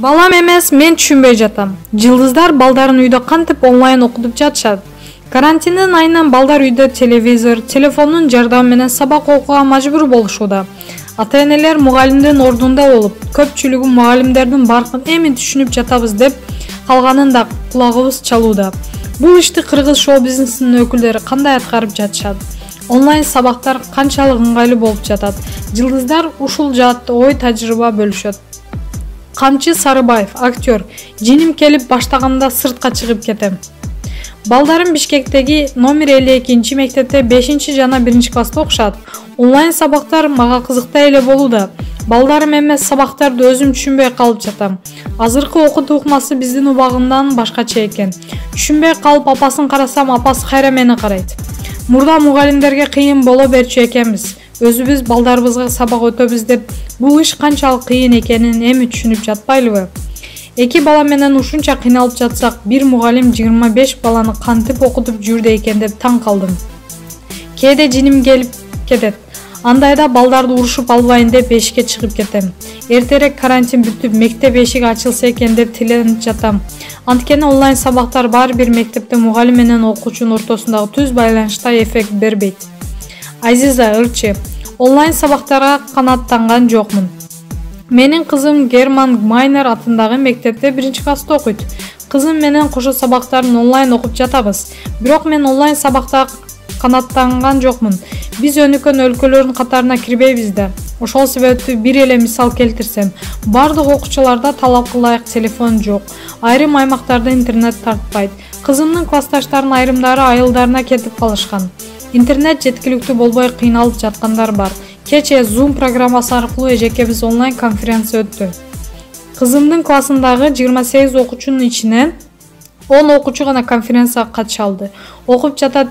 Балам эмес, мен түшүнбөй жатам. Жылдыздар балдарын үйдө кантип онлайн окутуп жатышат? Карантиндин айынан балдар үйдө телевизор, телефондун жардамы менен сабак окууга мажбур болушууда. Ата-энелер мугалимдин ордунда болуп, көпчүлүгү мугалимдердин баркын эми түшүнүп жатабыз деп калганын да кулагыбыз чалууда. Бул ишти кыргыз шоу-бизнесинин өкүлдөрү кандай аткарып жатышат? Онлайн сабактар канчалык ыңгайлуу болуп жатат? Жылдыздар ушул жаатта ой тажрыйба бөлүшөт. Камчы Сарыбаев, актер. Женим келип баштаганда сыртка чыгып кетем. Балдарым Бишкектеги номер 52 мектепте 5 жана 1 класста окушат. Онлайн сабактар мага кызыктай эле болууда. Балдарым эмес сабактарды өзүм түшүнбөй калып жатам. Азыркы окутуу ыкмасы биздин убагындан башкача экен. Түшүнбөй калып апасын карасам, апасы кайра мени карайт. Мурда мугалимдерге кыйын боло берчү экенбиз. Өзүбүз балдарыбызга сабак өтөбүз деп, бул иш канчалык кыйын экенин эми түшүнүп жатпайлыбы? Эки бала менен ушунча кыйналып жатсак, бир мугалим 25 баланы кантип окутуп жүрдү экен деп таң калдым. Кээде жиним келип кетет. Андайда балдарды урушуп албайын деп эшикке чыгып кетем. Эртерээк карантин бүтүп, мектеп эшиги ачылса экен деп тиленип жатам. Анткени онлайн сабактар баары бир мектепте мугалим менен окуучунун ортосундагы түз байланышта эффект бербейт. Азиза Ырчы, онлайн сабактарга канааттанган жокмун. Менин кызым Герман Майнер атындагы мектепте 1 класста окуйт. Кызым менен кошо сабактарын онлайн окуп жатабыз. Бирок мен онлайн сабакта канааттанган жокмун. Биз өнүккөн өлкөлөрдүн катарына кирбейбиз да. Ошол себептүү бир эле мисал келтирсем, бардык окуучуларда талапка ылайык телефон жок. Айрым аймактарда интернет тартпайт. Кызымдын классташтарынын айрымдары айылдарына кетип калышкан. Интернет жеткиликтүү болбой кыйналып жаткандар бар. Кече Zoom программасы аркылуу эжекебиз онлайн конференция өттү. Кызымдын классындагы 28 окуучунун ичинен 10 окуучу гана конференцияга катыша алды. Окуп жатат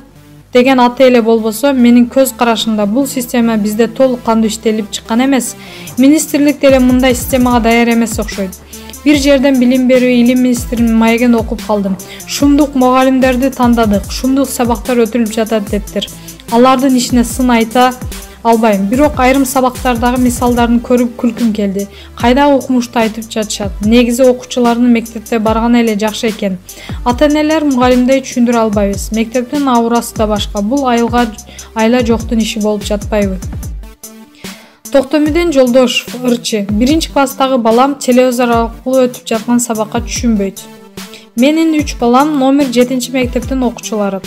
деген аты эле болбосо, менин көз карашымда бул система бизде толук кандуу иштелип чыккан эмес. Министрлик деле мындай системага даяр эмес окшойт. Бир жерден билим берүү илим министринин маегин окуп калдым. Шумдук мугалимдерди тандадык, шумдук сабактар өтүлүп жатат дептир. Алардын ишине сын айта албайм. Бирок айрым сабактардагы мисалдарын көрүп күлкүм келди. Кайдагы укмушты айтып жатышат. Негизи окуучулардын мектепте барганы эле жакшы экен. Ата-энелер мугалимдей түшүндүрө албайбыз. Мектептин аурасы да башка. Бул айла жоктун иши болуп жатпайбы? Токтомиден Жолдошов, Ырчы. 1 класстагы балам телевизор аркылуу өтүп жаткан сабакка түшүнбөйт. Менин 3 балам номер 7 мектептин окуучулары.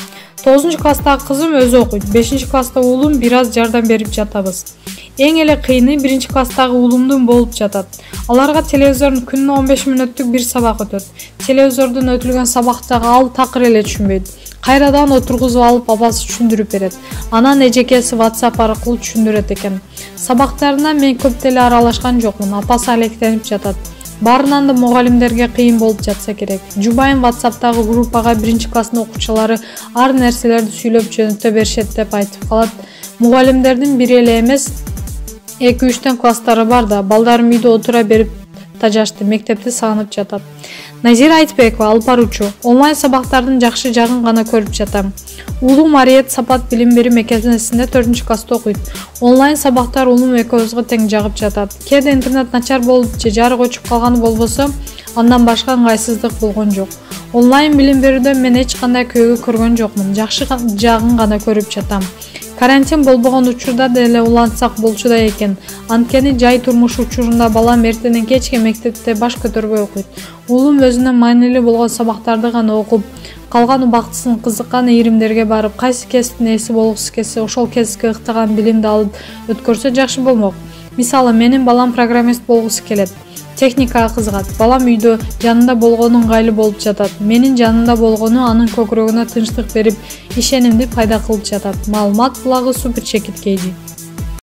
9 класстагы кызым өзү окуйт. 5 класста уулум бир аз жардам берип жатабыз. Эң эле кыйыны 1 класстагы уулумдун болуп жатат. Аларга телевизордун күнүнө 15 мүнөттүк бир сабак өтөт. Телевизордон өтүлгөн сабактагы ал такыр эле түшүнбөйт. Кайрадан отургузуп алып апасы түшүндүрүп берет. Анан эжекеси WhatsApp аркылуу түшүндүрөт экен. Сабактарына мен көп деле аралашкан жокмун. Апасы алектенип жатат. Баарынан да мугалимдерге кыйын болуп жатса керек. Жубайым WhatsApp'тагы группага 1 класстын окуучулары ар нерселерди сүйлөп жөнөтө беришет деп айтып калат. Мугалимдердин бири эле эмес, 2-3 класстары бар да, балдарым үйдө отура берип тажашты, мектепти сагынып жатат. Назира Айтбекова, алып баруучу. Онлайн сабактардын жакшы жагын гана көрүп жатам. Уулум Ариет Сапат билим берүү мекемесинде 4 класста окуйт. Онлайн сабактар уулум экөөбүзгө тең жагып жатат. Кээде интернет начар болуп же жарык өчүп калганы болбосо, андан башка ыңгайсыздык болгон жок. Онлайн билим берүүдө мен эч кандай көйгөй көргөн жокмун. Жакшы жагын гана көрүп жатам. Карантин болбогон учурда деле улантсак болчу экен. Анткени жай турмуш учурунда балам эртеден кечке мектепте баш көтөрбөй окуйт. Уулум өзүнө маанилүү болгон сабактарды гана окуп, калган убактысын кызыккан ийримдерге барып, кайсы кесиптин ээси болгусу келсе, ошол кесипке ыктаган билимди алып өткөрсө жакшы болмок. Мисалы, менин балам программист болгусу келет. Техникага кызыгат. Балам үйдө жанында болгону ыңгайлуу болуп жатат. Менин жанында болгону анын көкүрөгүнө тынчтык берип, ишенимди пайда кылып жатат. Маалымат булагы Супер Чекит Кейди.